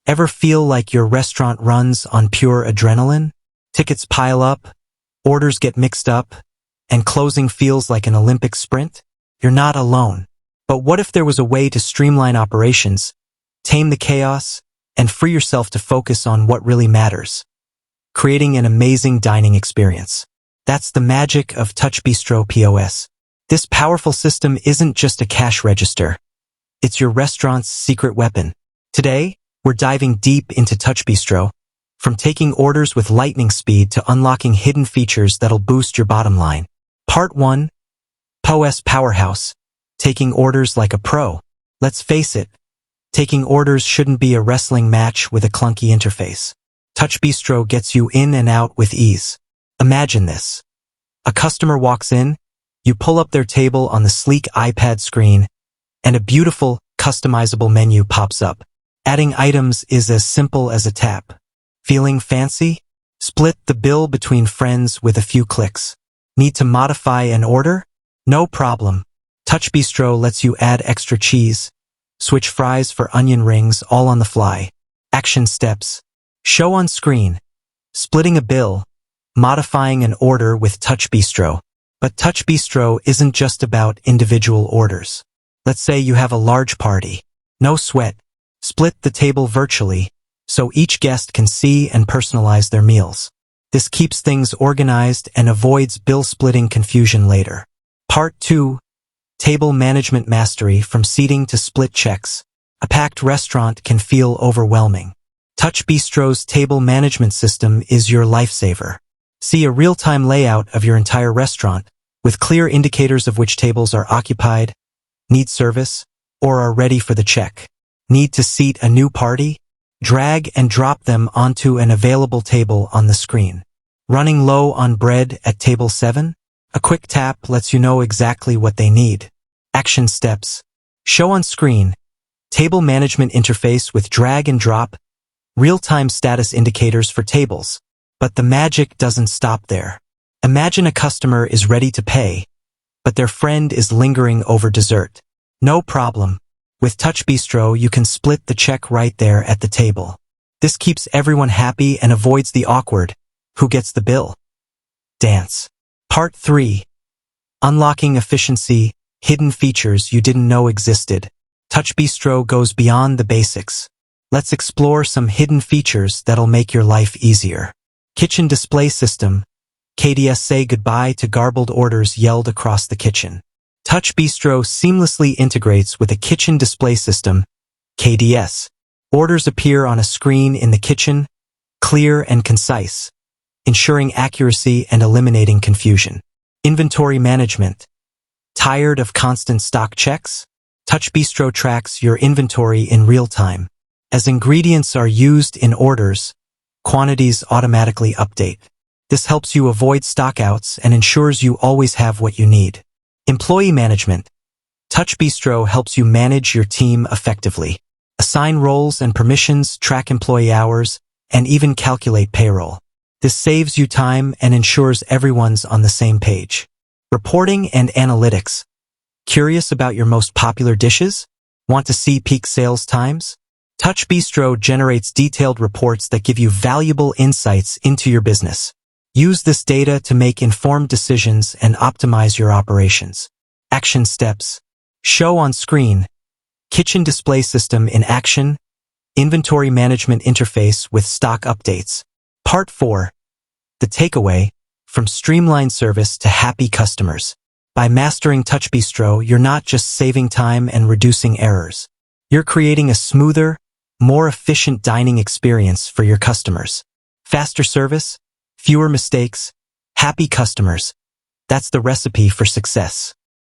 Ever feel like your restaurant runs on pure adrenaline? Tickets pile up, orders get mixed up, and closing feels like an Olympic sprint? You're not alone. But what if there was a way to streamline operations, tame the chaos, and free yourself to focus on what really matters? Creating an amazing dining experience. That's the magic of TouchBistro POS. This powerful system isn't just a cash register. It's your restaurant's secret weapon. Today, we're diving deep into TouchBistro, from taking orders with lightning speed to unlocking hidden features that'll boost your bottom line. Part 1. POS Powerhouse. Taking orders like a pro. Let's face it, taking orders shouldn't be a wrestling match with a clunky interface. TouchBistro gets you in and out with ease. Imagine this. A customer walks in, you pull up their table on the sleek iPad screen, and a beautiful, customizable menu pops up. Adding items is as simple as a tap. Feeling fancy? Split the bill between friends with a few clicks. Need to modify an order? No problem. TouchBistro lets you add extra cheese, switch fries for onion rings all on the fly. Action steps. Show on screen. Splitting a bill. Modifying an order with TouchBistro. But TouchBistro isn't just about individual orders. Let's say you have a large party. No sweat. Split the table virtually, so each guest can see and personalize their meals. This keeps things organized and avoids bill-splitting confusion later. Part 2. Table Management Mastery. From seating to split checks. A packed restaurant can feel overwhelming. TouchBistro's table management system is your lifesaver. See a real-time layout of your entire restaurant, with clear indicators of which tables are occupied, need service, or are ready for the check. Need to seat a new party? Drag and drop them onto an available table on the screen. Running low on bread at table 7? A quick tap lets you know exactly what they need. Action steps. Show on screen. Table management interface with drag and drop. Real-time status indicators for tables. But the magic doesn't stop there. Imagine a customer is ready to pay, but their friend is lingering over dessert. No problem. With TouchBistro, you can split the check right there at the table. This keeps everyone happy and avoids the awkward, who gets the bill? Dance. Part 3. Unlocking efficiency, hidden features you didn't know existed. TouchBistro goes beyond the basics. Let's explore some hidden features that'll make your life easier. Kitchen Display System. KDS. Say goodbye to garbled orders yelled across the kitchen. TouchBistro seamlessly integrates with a kitchen display system, KDS. Orders appear on a screen in the kitchen, clear and concise, ensuring accuracy and eliminating confusion. Inventory management. Tired of constant stock checks? TouchBistro tracks your inventory in real time. As ingredients are used in orders, quantities automatically update. This helps you avoid stockouts and ensures you always have what you need. Employee management. TouchBistro helps you manage your team effectively. Assign roles and permissions, track employee hours, and even calculate payroll. This saves you time and ensures everyone's on the same page. Reporting and analytics. Curious about your most popular dishes? Want to see peak sales times? TouchBistro generates detailed reports that give you valuable insights into your business. Use this data to make informed decisions and optimize your operations. Action steps. Show on screen. Kitchen display system in action. Inventory management interface with stock updates. Part 4. The takeaway. From streamlined service to happy customers. By mastering TouchBistro, you're not just saving time and reducing errors. You're creating a smoother, more efficient dining experience for your customers. Faster service, fewer mistakes, happy customers. That's the recipe for success.